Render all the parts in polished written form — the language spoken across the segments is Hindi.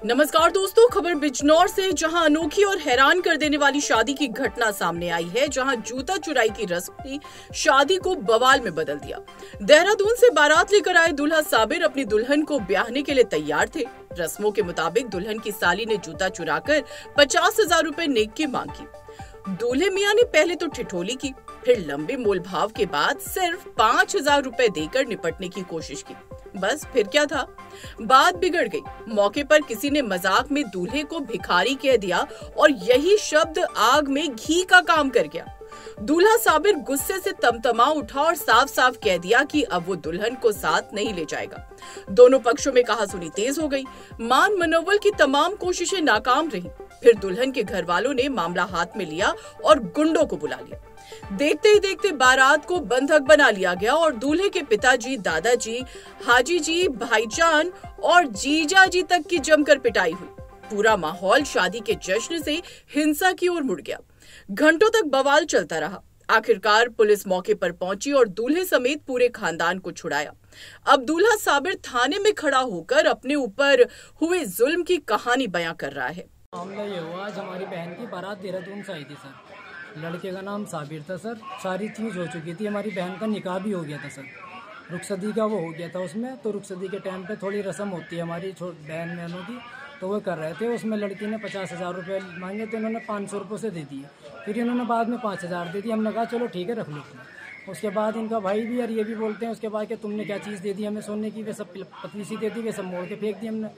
नमस्कार दोस्तों, खबर बिजनौर से, जहां अनोखी और हैरान कर देने वाली शादी की घटना सामने आई है, जहां जूता चुराई की रस्म ने शादी को बवाल में बदल दिया। देहरादून से बारात लेकर आए दूल्हा साबिर अपनी दुल्हन को ब्याहने के लिए तैयार थे। रस्मों के मुताबिक दुल्हन की साली ने जूता चुराकर 50,000 रुपए नेक की मांग की। दूल्हे मियां ने पहले तो ठिठोली की, फिर लंबे मोलभाव के बाद सिर्फ 5,000 रुपए देकर निपटने की कोशिश की। बस फिर क्या था, बात बिगड़ गई। मौके पर किसी ने मजाक में दूल्हे को भिखारी कह दिया और यही शब्द आग में घी का काम कर गया। दूल्हा साबिर गुस्से से तमतमा उठा और साफ साफ कह दिया कि अब वो दुल्हन को साथ नहीं ले जाएगा। दोनों पक्षों में कहासुनी तेज हो गई। मान मनोवल की तमाम कोशिशें नाकाम रहीं। फिर दुल्हन के घर वालों ने मामला हाथ में लिया और गुंडों को बुला लिया। देखते ही देखते बारात को बंधक बना लिया गया और दूल्हे के पिताजी, दादाजी, हाजी जी, भाईजान और जीजा जी तक की जमकर पिटाई हुई। पूरा माहौल शादी के जश्न से हिंसा की ओर मुड़ गया। घंटों तक बवाल चलता रहा। आखिरकार पुलिस मौके पर पहुंची और दूल्हे समेत पूरे खानदान को छुड़ाया। अब दूल्हा साबिर थाने में खड़ा होकर अपने ऊपर हुए जुल्म की कहानी बयां कर रहा है। मामला ये हुआ, आज हमारी बहन की बारात देहरादून से आई थी सर। लड़के का नाम साबिर था सर। सारी चीज़ हो चुकी थी, हमारी बहन का निकाह भी हो गया था सर। रुखसदी का वो हो गया था उसमें। तो रुखसदी के टाइम पे थोड़ी रस्म होती है हमारी बहन बहनों की, तो वो कर रहे थे। उसमें लड़की ने 50,000 रुपये मांगे, तो इन्होंने 500 रुपये से दे दिए। फिर इन्होंने बाद में 5,000 दे दिए। हमने कहा चलो ठीक है, रख लो। उसके बाद इनका भाई भी और ये भी बोलते हैं उसके बाद कि तुमने क्या चीज़ दे दी हमें सोने की, वे सब पतली सी दे दी, वे सब मोड़ के फेंक दी हमने।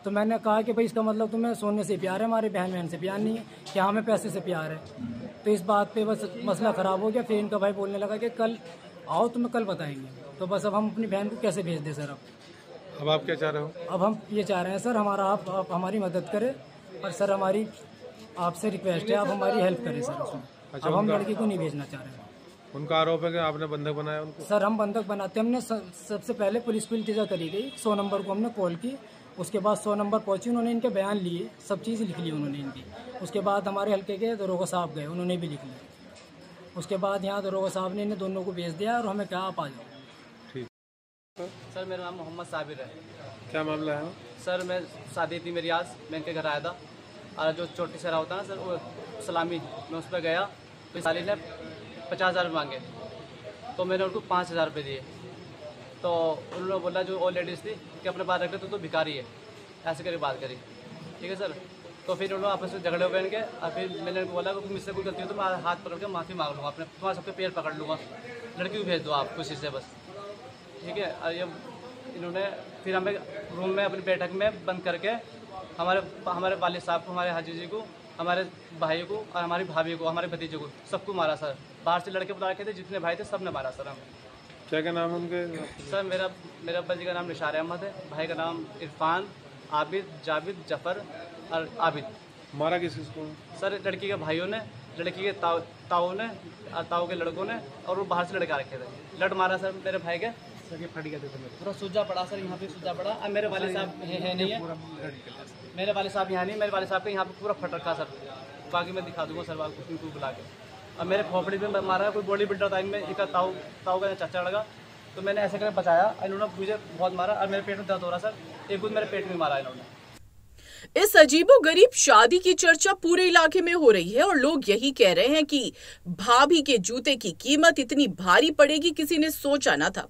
तो मैंने कहा कि भाई इसका मतलब तुम्हें सोने से प्यार है, हमारे बहन बहन से प्यार नहीं है, क्या हमें पैसे से प्यार है। तो इस बात पे बस मसला ख़राब हो गया। फिर इनका भाई बोलने लगा कि कल आओ, तुम्हें कल बताएंगे। तो बस अब हम अपनी बहन को कैसे भेज दें सर। अब आप क्या चाह रहे हो? अब हम ये चाह रहे हैं सर, आप हमारी मदद करें और सर हमारी आपसे रिक्वेस्ट है, आप हमारी हेल्प करें सर उसमें। अच्छा, अब हम लड़की को नहीं भेजना चाह रहे हैं। उनका आरोप है कि आपने बंधक बनाया उनको। सर हम बंधक बनाते, हमने सबसे पहले पुलिस को इल्तिजा करी गई। 100 नंबर को हमने कॉल की। उसके बाद 100 नंबर पहुंची, उन्होंने इनके बयान लिए, सब चीज़ लिख ली उन्होंने इनकी। उसके बाद हमारे हल्के के दरोगा साहब गए, उन्होंने भी लिख लिया। उसके बाद यहाँ दरोगा साहब ने इन्हें दोनों को भेज दिया और हमें कहा आप आ जाओ। ठीक सर, मेरा नाम मोहम्मद साबिर है। क्या मामला है? सर मैं शादी थी मेरी, आज मैं इनके घर आया था और जो चोटी सहरा होता है ना सर, वो सलामी, मैं उस पर गया। तो साली ने 50,000 मांगे, तो मैंने उनको 5,000 रुपये दिए। तो उन्होंने बोला, जो और लेडीज़ थी, कि अपने बात रखते तो भिखारी है, ऐसे करके बात करी। ठीक है सर। तो फिर उन्होंने आपस में झगड़े हुए इनके। और फिर मैंने बोला कि मुझसे कोई गलती हो तो मैं हाथ पकड़ के माफ़ी मांग लूँगा, अपने तुम्हारे सबके पैर पकड़ लूँगा, लड़की को भेज दो आप खुशी से बस। ठीक है। और ये इन्होंने फिर हमें रूम में अपनी बैठक में बंद करके हमारे वालिद साहब को, हमारे हाजी जी को, हमारे भाई को और हमारी भाभी को, हमारे भतीजे को, सबको मारा सर। बाहर से लड़के बुला रखे थे, जितने भाई थे सब ने मारा सर हमें। क्या क्या नाम है उनके? सर मेरा अब्बा जी का नाम निशार अहमद है, भाई का नाम इरफान, आबिद, जाबिद, जफ़र और आबिद। मारा किस को? सर लड़की के भाइयों ने, लड़की के ताऊ ने और ताऊ के लड़कों ने, और वो बाहर से लड़का रखे थे। लड़ मारा सर मेरे भाई के, सर ये फट गया था पूरा सूजा पड़ा सर, यहाँ पे सूजा पड़ा। अब मेरे वाले साहब है नहीं है, मेरे वाले साहब यहाँ नहीं, मेरे वाले साहब के यहाँ पे पूरा फट रखा सर। बाकी मैं दिखा दूँगा सर आपको उनको बुला के। अब मेरे खोपड़ी में मारा, कोई बॉडी बिल्डर था इनमें, एक ताऊ का चाचा लगा, तो मैंने ऐसे करके बचाया। इन्होंने मुझे बहुत मारा और मेरे पेट में दर्द हो रहा सर। एक खुद मेरे पेट में मारा इन्होंने। इस अजीबोगरीब शादी की चर्चा पूरे इलाके में हो रही है और लोग यही कह रहे हैं कि भाभी के जूते की कीमत इतनी भारी पड़ेगी, किसी ने सोचा न था।